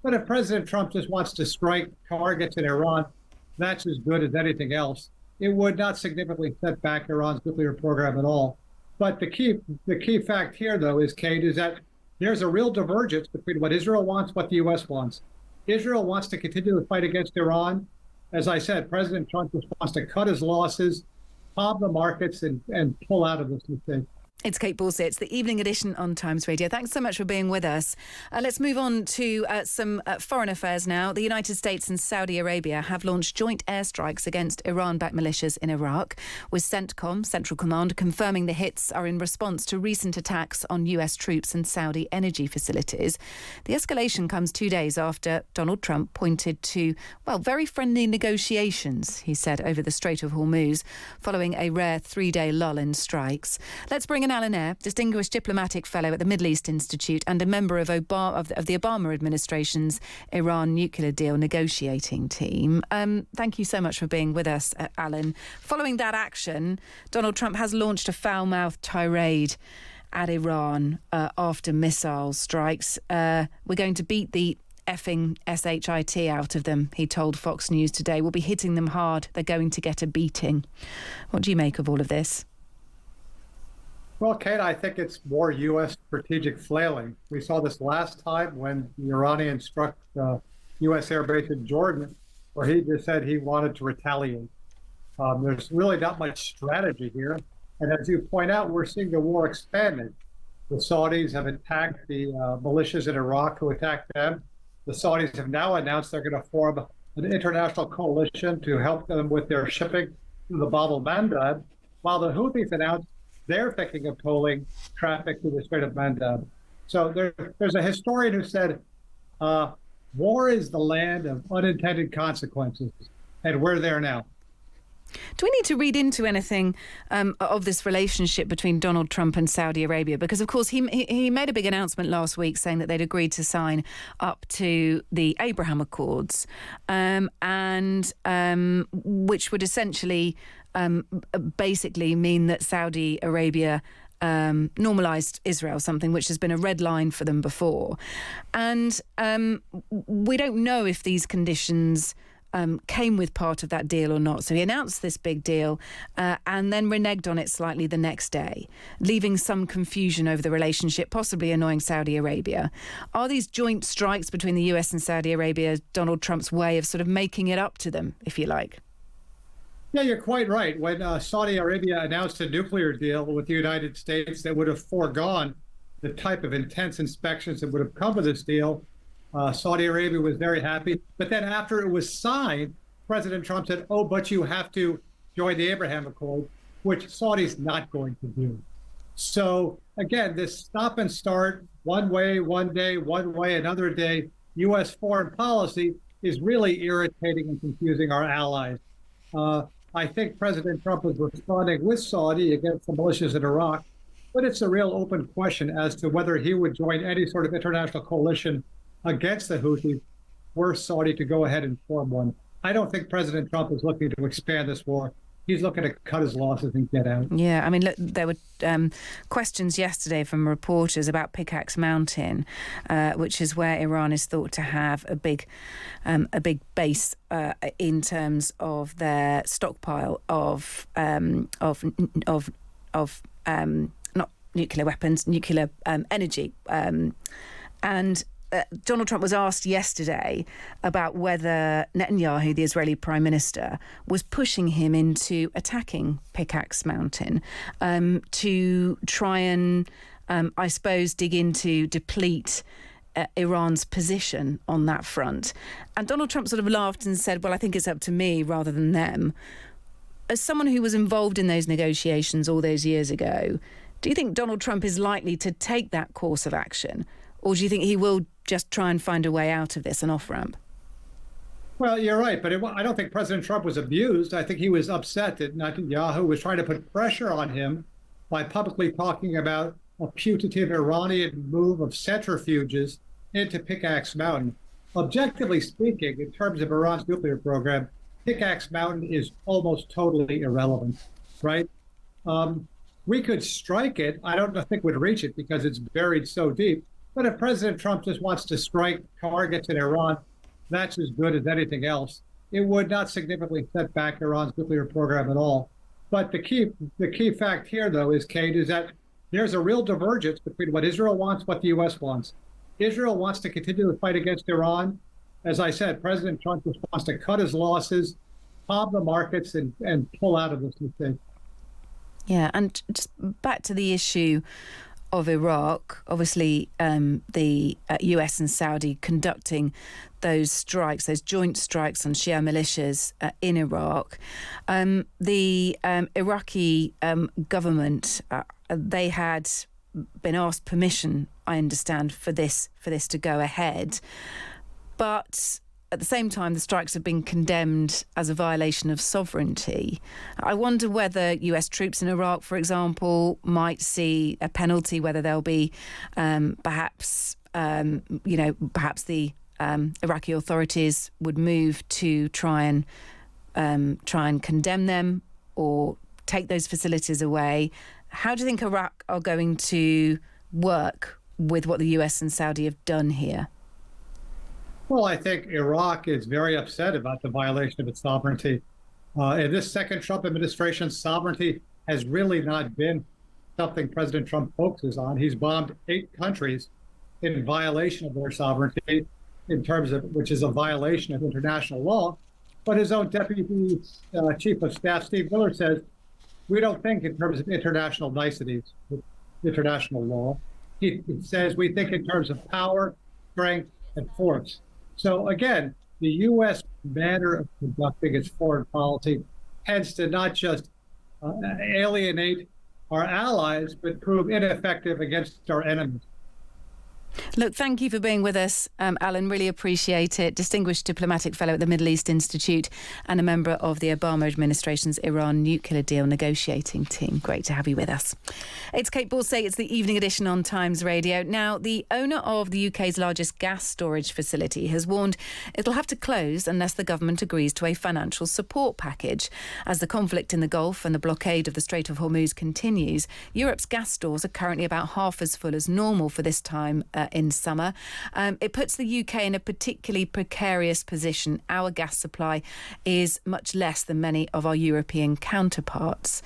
But if President Trump just wants to strike targets in Iran, that's as good as anything else. It would not significantly set back Iran's nuclear program at all. But the key fact here, though, is, Kate, is that there's a real divergence between what Israel wants, what the U.S. wants. Israel wants to continue the fight against Iran. As I said, President Trump just wants to cut his losses, calm the markets, and pull out of this mistake. It's Kait Borsay. It's the evening edition on Times Radio. Thanks so much for being with us. Let's move on to some foreign affairs now. The United States and Saudi Arabia have launched joint airstrikes against Iran-backed militias in Iraq, with CENTCOM, Central Command, confirming the hits are in response to recent attacks on US troops and Saudi energy facilities. The escalation comes 2 days after Donald Trump pointed to, very friendly negotiations, he said, over the Strait of Hormuz, following a rare 3-day lull in strikes. Let's bring in Alan Eyre, Distinguished Diplomatic Fellow at the Middle East Institute and a member of the Obama administration's Iran nuclear deal negotiating team. Thank you so much for being with us, Alan. Following that action, Donald Trump has launched a foul-mouthed tirade at Iran after missile strikes. We're going to beat the effing shit out of them, he told Fox News today. We'll be hitting them hard. They're going to get a beating. What do you make of all of this? Well, Kate, I think it's more U.S. strategic flailing. We saw this last time when the Iranians struck the U.S. air base in Jordan, where he just said he wanted to retaliate. There's really not much strategy here. And as you point out, we're seeing the war expanding. The Saudis have attacked the militias in Iraq who attacked them. The Saudis have now announced they're going to form an international coalition to help them with their shipping through the Bab el-Mandeb, while the Houthis announced they're thinking of tolling traffic through the Strait of Mandeb. So there's a historian who said, war is the land of unintended consequences, and we're there now. Do we need to read into anything of this relationship between Donald Trump and Saudi Arabia? Because, of course, he made a big announcement last week saying that they'd agreed to sign up to the Abraham Accords, and which would essentially basically mean that Saudi Arabia normalised Israel, something which has been a red line for them before. And we don't know if these conditions came with part of that deal or not. So he announced this big deal and then reneged on it slightly the next day, leaving some confusion over the relationship, possibly annoying Saudi Arabia. Are these joint strikes between the US and Saudi Arabia Donald Trump's way of sort of making it up to them, if you like? Yeah, you're quite right. When Saudi Arabia announced a nuclear deal with the United States that would have foregone the type of intense inspections that would have come with this deal, Saudi Arabia was very happy. But then after it was signed, President Trump said, oh, but you have to join the Abraham Accord, which Saudi's not going to do. So again, this stop and start, one way, one day, one way, another day, U.S. foreign policy is really irritating and confusing our allies. I think President Trump was responding with Saudi against the militias in Iraq, but it's a real open question as to whether he would join any sort of international coalition against the Houthis were Saudi to go ahead and form one. I don't think President Trump is looking to expand this war. He's looking to cut his losses and get out. Yeah, I mean, look, there were questions yesterday from reporters about Pickax Mountain, which is where Iran is thought to have a big base in terms of their stockpile of not nuclear weapons, nuclear energy, and. Donald Trump was asked yesterday about whether Netanyahu, the Israeli Prime Minister, was pushing him into attacking Pickax Mountain to try and, I suppose, dig into, deplete Iran's position on that front. And Donald Trump sort of laughed and said, well, I think it's up to me rather than them. As someone who was involved in those negotiations all those years ago, do you think Donald Trump is likely to take that course of action? Or do you think he will just try and find a way out of this, an off-ramp? Well, you're right, but I don't think President Trump was abused. I think he was upset that Netanyahu was trying to put pressure on him by publicly talking about a putative Iranian move of centrifuges into Pickax Mountain. Objectively speaking, in terms of Iran's nuclear program, Pickax Mountain is almost totally irrelevant, right? We could strike it. I don't think we'd reach it because it's buried so deep. But if President Trump just wants to strike targets in Iran, that's as good as anything else. It would not significantly set back Iran's nuclear program at all. But the key fact here, though, is, Kate, is that there's a real divergence between what Israel wants, what the U.S. wants. Israel wants to continue the fight against Iran. As I said, President Trump just wants to cut his losses, calm the markets, and pull out of this mistake. Yeah, and just back to the issue of Iraq, obviously the US and Saudi conducting those strikes, those joint strikes on Shia militias in Iraq. The Iraqi government, they had been asked permission, I understand, for this to go ahead. But at the same time, the strikes have been condemned as a violation of sovereignty. I wonder whether US troops in Iraq, for example, might see a penalty, whether there'll be perhaps the Iraqi authorities would move to try and condemn them or take those facilities away. How do you think Iraq are going to work with what the US and Saudi have done here? Well, I think Iraq is very upset about the violation of its sovereignty. In this second Trump administration, sovereignty has really not been something President Trump focuses on. He's bombed 8 countries in violation of their sovereignty, in terms of which is a violation of international law. But his own deputy chief of staff, Steve Miller, says, we don't think in terms of international niceties, with international law. He says we think in terms of power, strength, and force. So again, the U.S. manner of conducting its foreign policy tends to not just alienate our allies, but prove ineffective against our enemies. Look, thank you for being with us, Alan. Really appreciate it. Distinguished Diplomatic Fellow at the Middle East Institute and a member of the Obama administration's Iran nuclear deal negotiating team. Great to have you with us. It's Kait Borsay. It's the evening edition on Times Radio. Now, the owner of the UK's largest gas storage facility has warned it'll have to close unless the government agrees to a financial support package. As the conflict in the Gulf and the blockade of the Strait of Hormuz continues, Europe's gas stores are currently about half as full as normal for this time in summer. It puts the UK in a particularly precarious position. Our gas supply is much less than many of our European counterparts.